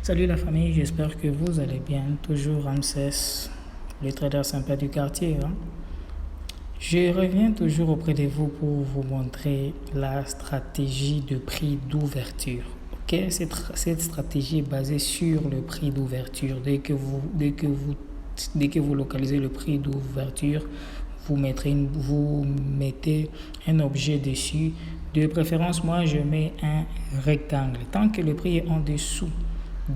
Salut la famille, j'espère que vous allez bien. Toujours Ramsès, le trader sympa du quartier. Je reviens toujours auprès de vous pour vous montrer la stratégie de prix d'ouverture. Ok, cette stratégie est basée sur le prix d'ouverture. Dès que vous localisez le prix d'ouverture, vous mettez un objet dessus. De préférence, moi, je mets un rectangle. Tant que le prix est en dessous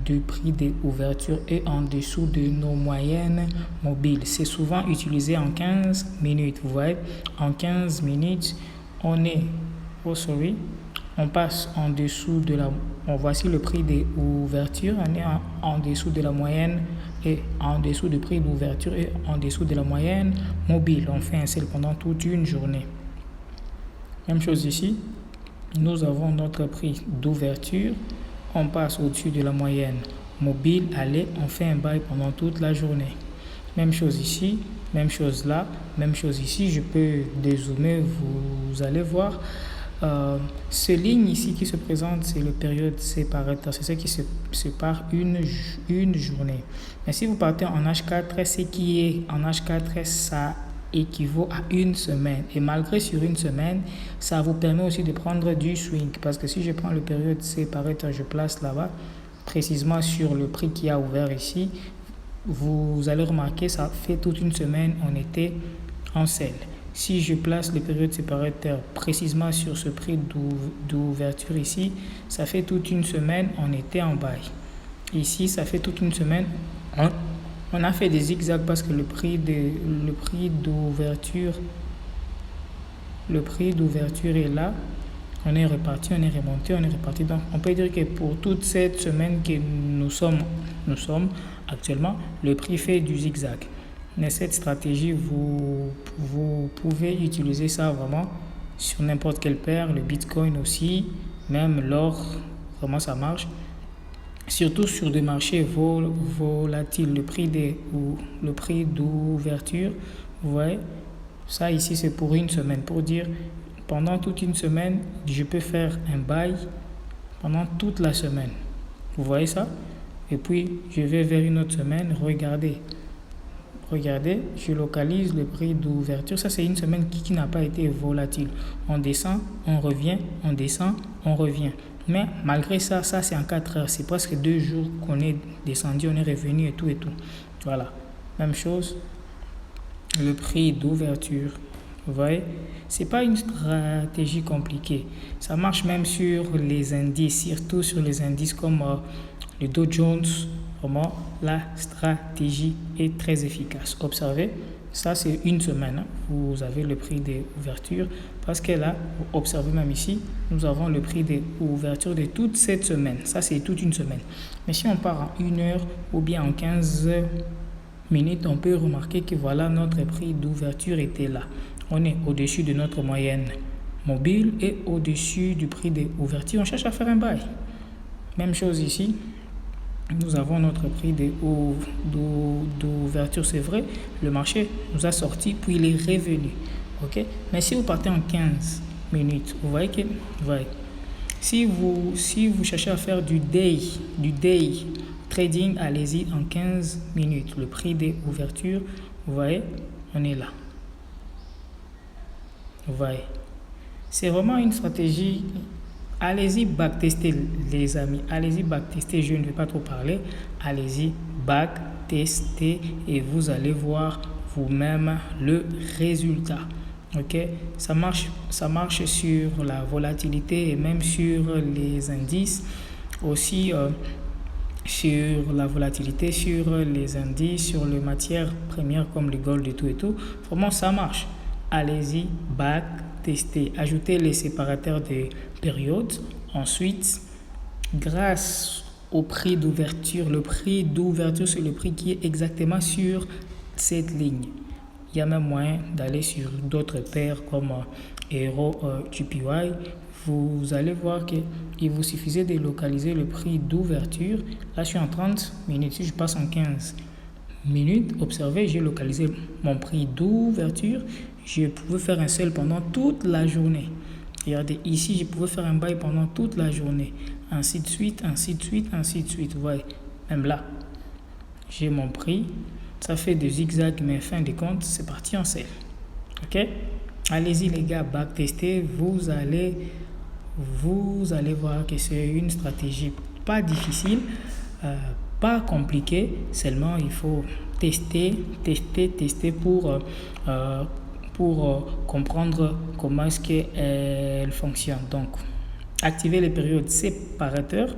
du prix d'ouverture et en dessous de nos moyennes mobiles. C'est souvent utilisé en 15 minutes. Vous voyez, en 15 minutes, on passe en dessous de la... Voici le prix d'ouverture, on est en dessous de la moyenne et en dessous du prix d'ouverture et en dessous de la moyenne mobile. On fait un sell pendant toute une journée. Même chose ici, nous avons notre prix d'ouverture. On passe au-dessus de la moyenne mobile, allez, on fait un buy pendant toute la journée. Même chose ici, même chose là, même chose ici. Je peux dézoomer, vous allez voir. Ces lignes ici qui se présentent, c'est le période séparateur. C'est ce qui sépare une journée. Mais si vous partez en H4, ce qui est en H4, ça équivaut à une semaine. Et malgré sur une semaine, ça vous permet aussi de prendre du swing. Parce que si je prends le période séparateur, je place là-bas, précisément sur le prix qui a ouvert ici, vous allez remarquer, ça fait toute une semaine, on était en sell. Si je place le période séparateur précisément sur ce prix d'ouverture ici, ça fait toute une semaine, on était en buy. Ici, ça fait toute une semaine, on a fait des zigzags parce que le prix d'ouverture est là. On est reparti, on est remonté, on est reparti. Donc, on peut dire que pour toute cette semaine que nous sommes actuellement, le prix fait du zigzag. Mais cette stratégie, vous pouvez utiliser ça vraiment sur n'importe quelle paire, le Bitcoin aussi, même l'or, comment ça marche. Surtout sur des marchés volatiles, le prix d'ouverture, vous voyez, ça ici c'est pour une semaine, pour dire pendant toute une semaine, je peux faire un buy pendant toute la semaine. Vous voyez ça? Et puis je vais vers une autre semaine, regardez, je localise le prix d'ouverture. Ça, c'est une semaine qui n'a pas été volatile. On descend, on revient, on descend, on revient. Mais malgré ça, c'est en 4 heures. C'est presque 2 jours qu'on est descendu, on est revenu et tout et tout. Voilà. Même chose, le prix d'ouverture. Vous voyez, c'est pas une stratégie compliquée. Ça marche même sur les indices, surtout sur les indices comme le Dow Jones. Vraiment, la stratégie est très efficace. Observez, ça c'est une semaine. Vous avez le prix d'ouverture parce que là, observez même ici, nous avons le prix d'ouverture de toute cette semaine. Ça c'est toute une semaine. Mais si on part en 1 heure ou bien en 15 minutes, on peut remarquer que voilà, notre prix d'ouverture était là. On est au-dessus de notre moyenne mobile et au-dessus du prix d'ouverture. On cherche à faire un buy. Même chose ici. Nous avons notre prix d'ouverture, c'est vrai, le marché nous a sorti, puis il est revenu. Okay? Mais si vous partez en 15 minutes, vous voyez que, si vous cherchez à faire du day trading, allez-y en 15 minutes. Le prix d'ouverture, vous voyez, on est là. Vous voyez, c'est vraiment une stratégie. Allez-y backtester les amis, allez-y backtester, je ne vais pas trop parler, allez-y backtester et vous allez voir vous-même le résultat. Ok, ça marche sur la volatilité et même sur les indices, aussi sur la volatilité, sur les indices, sur les matières premières comme le gold et tout. Vraiment ça marche. Allez-y backtester, ajoutez les séparateurs de période. Ensuite, grâce au prix d'ouverture, le prix d'ouverture c'est le prix qui est exactement sur cette ligne. Il y a même moyen d'aller sur d'autres paires comme Euro JPY. Vous allez voir qu'il vous suffisait de localiser le prix d'ouverture. Là, je suis en 30 minutes. Si je passe en 15 minutes, observez, j'ai localisé mon prix d'ouverture. Je pouvais faire un sell pendant toute la journée. Regardez, ici, je pouvais faire un buy pendant toute la journée. ainsi de suite, ainsi de suite, ainsi de suite. Vous voyez, même là, j'ai mon prix. Ça fait des zigzags, mais fin de compte, c'est parti en selle. Ok? Allez-y les gars, backtester. Vous allez voir que c'est une stratégie pas difficile, pas compliquée. Seulement, il faut tester pour comprendre comment est-ce qu'elle fonctionne. Donc, activez les périodes séparateurs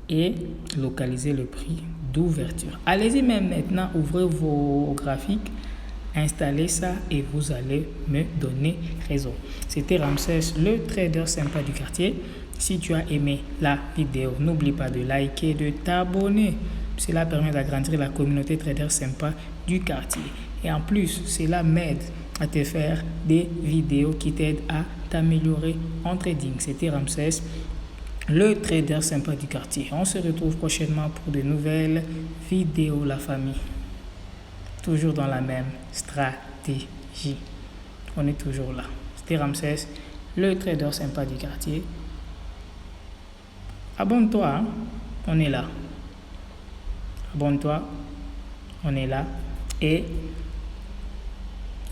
et localisez le prix d'ouverture. Allez-y même maintenant, ouvrez vos graphiques, installez ça et vous allez me donner raison. C'était Ramsès, le trader sympa du quartier. Si tu as aimé la vidéo, n'oublie pas de liker, de t'abonner. Cela permet d'agrandir la communauté trader sympa du quartier. Et en plus, cela m'aide à te faire des vidéos qui t'aident à t'améliorer en trading. C'était Ramsès, le trader sympa du quartier. On se retrouve prochainement pour de nouvelles vidéos, la famille. Toujours dans la même stratégie. On est toujours là. C'était Ramsès, le trader sympa du quartier. Abonne-toi, hein? On est là. Abonne-toi, on est là. Et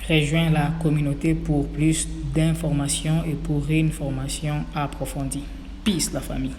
rejoins la communauté pour plus d'informations et pour une formation approfondie. Peace, la famille.